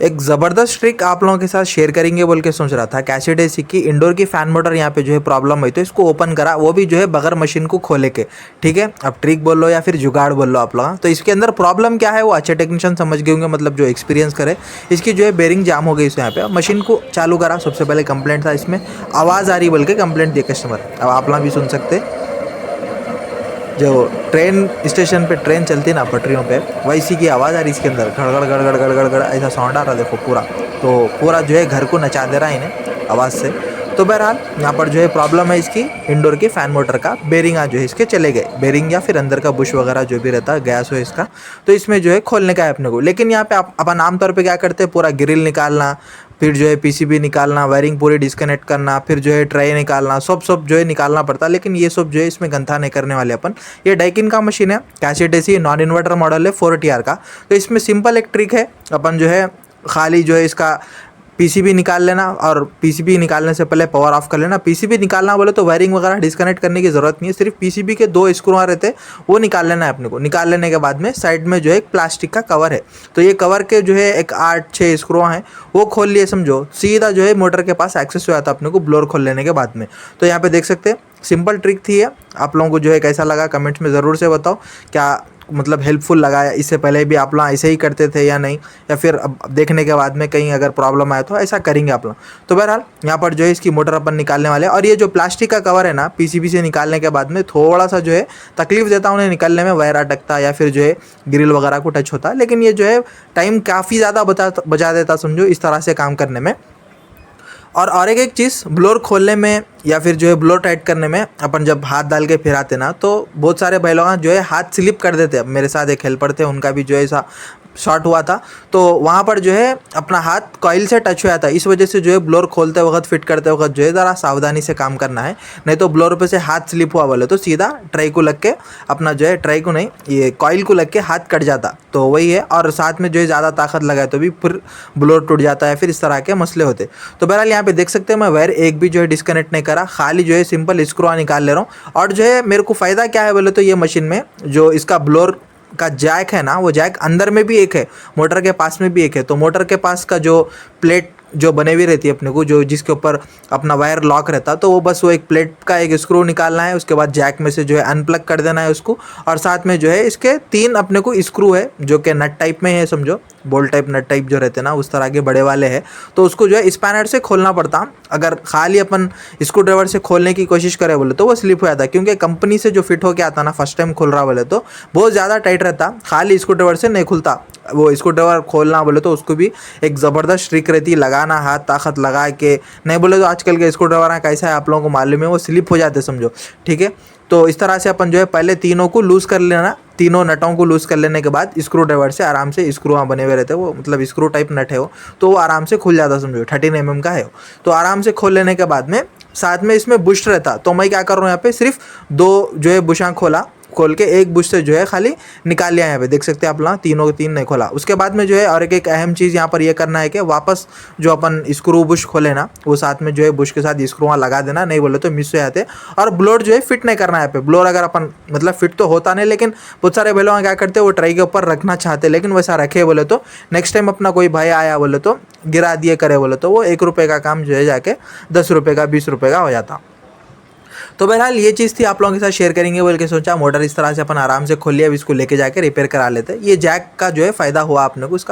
एक ज़बरदस्त ट्रिक आप लोगों के साथ शेयर करेंगे बोल के सोच रहा था। कैसेट एसी की इंडोर की फ़ैन मोटर यहाँ पे जो है प्रॉब्लम हुई तो इसको ओपन करा, वो भी जो है बगैर मशीन को खोले के। ठीक है, अब ट्रिक बोल लो या फिर जुगाड़ बोल लो आप लोग। तो इसके अंदर प्रॉब्लम क्या है वो अच्छे टेक्नीशियन समझ गए होंगे, मतलब जो एक्सपीरियंस करे। इसकी जो है बेरिंग जाम हो गई इस यहाँ पे। मशीन को चालू करा, सबसे पहले कंप्लेंट था इसमें आवाज़ आ रही बोल के कंप्लेंट दिए कस्टमर। अब आप लोग भी सुन सकते, जो ट्रेन स्टेशन पे ट्रेन चलती ना पटरियों पे, वैसी की आवाज़ आ रही इसके अंदर, गड़गड़ गड़गड़ गड़गड़ गड़ ऐसा साउंड आ रहा देखो पूरा। तो पूरा जो है घर को नचा दे रहा है इन्हें आवाज़ से। तो बहरहाल यहाँ पर जो है प्रॉब्लम है इसकी इंडोर की फ़ैन मोटर का। बेरिंग जो है इसके चले गए, बेरिंग या फिर अंदर का बुश वगैरह जो भी रहता है गैस हो इसका, तो इसमें जो है खोलने का है अपने को। लेकिन यहाँ पे अपन आमतौर पे क्या करते हैं, पूरा ग्रिल निकालना, फिर जो है पीसीबी निकालना, वायरिंग पूरी डिस्कनेक्ट करना, फिर जो है ट्रे निकालना, सब जो है निकालना पड़ता है। लेकिन ये सब जो है इसमें गंथा नहीं करने वाले अपन। ये डाइकिन का मशीन है, cassette AC non inverter model है 4TR का। तो इसमें सिंपल एक ट्रिक है, अपन जो है खाली जो है इसका पीसीबी निकाल लेना, और पीसीबी निकालने से पहले पावर ऑफ कर लेना। पीसीबी निकालना बोले तो वायरिंग वगैरह डिस्कनेक्ट करने की ज़रूरत नहीं है, सिर्फ पीसीबी के 2 स्क्रू रहते हैं वो निकाल लेना है अपने को। निकाल लेने के बाद में साइड में जो है एक प्लास्टिक का कवर है, तो ये कवर के जो है एक 8-6 स्क्रू हैं वो खोल लिए समझो, सीधा जो है मोटर के पास एक्सेस हो जाता है अपने को ब्लोअर खोल लेने के बाद में। तो यहाँ पे देख सकते हैं सिंपल ट्रिक थी ये। आप लोगों को जो है कैसा लगा कमेंट्स में ज़रूर से बताओ, क्या मतलब हेल्पफुल लगा, इससे पहले भी आप लोग ऐसे ही करते थे या नहीं, या फिर अब देखने के बाद में कहीं अगर प्रॉब्लम आए तो ऐसा करेंगे आप लोग। तो बहरहाल यहाँ पर जो है इसकी मोटर अपन निकालने वाले हैं। और ये जो प्लास्टिक का कवर है ना, पीसीबी से निकालने के बाद में थोड़ा सा जो है तकलीफ देता उन्हें निकालने में, वायर अटकता या फिर जो है ग्रिल वगैरह को टच होता, लेकिन ये जो है टाइम काफ़ी ज़्यादा बचा देता समझो इस तरह से काम करने में। और एक चीज़, ब्लोअर खोलने में या फिर जो है ब्लोअर टाइट करने में अपन जब हाथ डाल के फिराते ना, तो बहुत सारे भाई लोग जो है हाथ स्लिप कर देते। अब मेरे साथ एक हेल्पर थे, उनका भी जो है ऐसा शॉर्ट हुआ था, तो वहाँ पर जो है अपना हाथ कॉइल से टच हुआ था। इस वजह से जो है ब्लोअर खोलते वक्त, फिट करते वक्त जो है ज़रा सावधानी से काम करना है, नहीं तो ब्लोअर पे से हाथ स्लिप हुआ बोले तो सीधा ट्राई को लग के अपना जो है, ट्राई को नहीं ये कॉइल को लग के हाथ कट जाता। तो वही है, और साथ में जो है ज़्यादा ताकत लगाए तो भी फिर ब्लोअर टूट जाता है, फिर इस तरह के मसले होते। तो बहरहाल यहाँ पे देख सकते हैं मैं वायर एक भी जो है डिस्कनेक्ट नहीं करा, खाली जो है सिंपल स्क्रू निकाल ले रहा हूँ। और जो है मेरे को फ़ायदा क्या है बोले तो ये मशीन में जो इसका ब्लोअर का जैक है ना, वो जैक अंदर में भी एक है, मोटर के पास में भी एक है। तो मोटर के पास का जो प्लेट जो बने हुई रहती है अपने को, जो जिसके ऊपर अपना वायर लॉक रहता, तो वो बस वो एक प्लेट का एक स्क्रू निकालना है, उसके बाद जैक में से जो है अनप्लग कर देना है उसको। और साथ में जो है इसके 3 अपने को स्क्रू है जो कि नट टाइप में है समझो, बोल्ट टाइप नट टाइप जो रहते हैं ना उस तरह के बड़े वाले हैं। तो उसको जो है स्पैनर से खोलना पड़ता। अगर खाली अपन स्क्रू ड्राइवर से खोलने की कोशिश करें बोले तो वो स्लिप हो जाता, क्योंकि कंपनी से जो फिट होके आता ना, फर्स्ट टाइम खोल रहा बोले तो बहुत ज़्यादा टाइट रहता, खाली स्क्रू ड्राइवर से नहीं खुलता। वो स्क्रू ड्राइवर खोलना बोले तो उसको भी एक ज़बरदस्त ट्रिक रहती है, लगाना हाथ ताकत लगा के, नहीं बोले तो आजकल के स्क्रू ड्राइवर कैसा है आप लोगों को मालूम है, वो स्लिप हो जाते समझो। ठीक है, तो इस तरह से अपन जो है पहले तीनों को लूज़ कर लेना, तीनों नटों को लूज़ कर लेने के बाद स्क्रू ड्राइवर से आराम से, स्क्रू वहाँ बने हुए रहते हैं वो, मतलब स्क्रू टाइप नट है वो, तो वो आराम से खुल जाता समझो। 13 mm का है वो, तो आराम से खोल लेने के बाद में साथ में इसमें बुश रहता। तो मैं क्या कर रहा हूँ यहाँ पे, सिर्फ 2 जो है बुशां खोल के एक बुश से जो है खाली निकाल लिया। यहाँ पे देख सकते हैं आप लोग, तीनों के 3 नहीं खोला। उसके बाद में जो है और एक अहम चीज़ यहाँ पर ये करना है कि वापस जो अपन स्क्रू बुश खोले ना, वो साथ में जो है बुश के साथ स्क्रू वहाँ लगा देना, नहीं बोले तो मिस हो जाते। और ब्लोअर जो है फिट नहीं करना है पे। ब्लोअर अगर अपन मतलब फिट तो होता नहीं, लेकिन बहुत सारे भाई लोग क्या करते हैं वो ट्राई के ऊपर रखना चाहते, लेकिन वैसा रखे बोले तो नेक्स्ट टाइम अपना कोई भाई आया बोले तो गिरा दिए करे बोले तो वो 1 रुपये का काम जो है जाके 10 रुपये का 20 रुपये का हो जाता। तो बहरहाल ये चीज़ थी, आप लोगों के साथ शेयर करेंगे बोल के सोचा। मोटर इस तरह से अपन आराम से खोल लिया, अब इसको लेके जाके रिपेयर करा लेते हैं। ये जैक का जो है फ़ायदा हुआ अपने को, इसका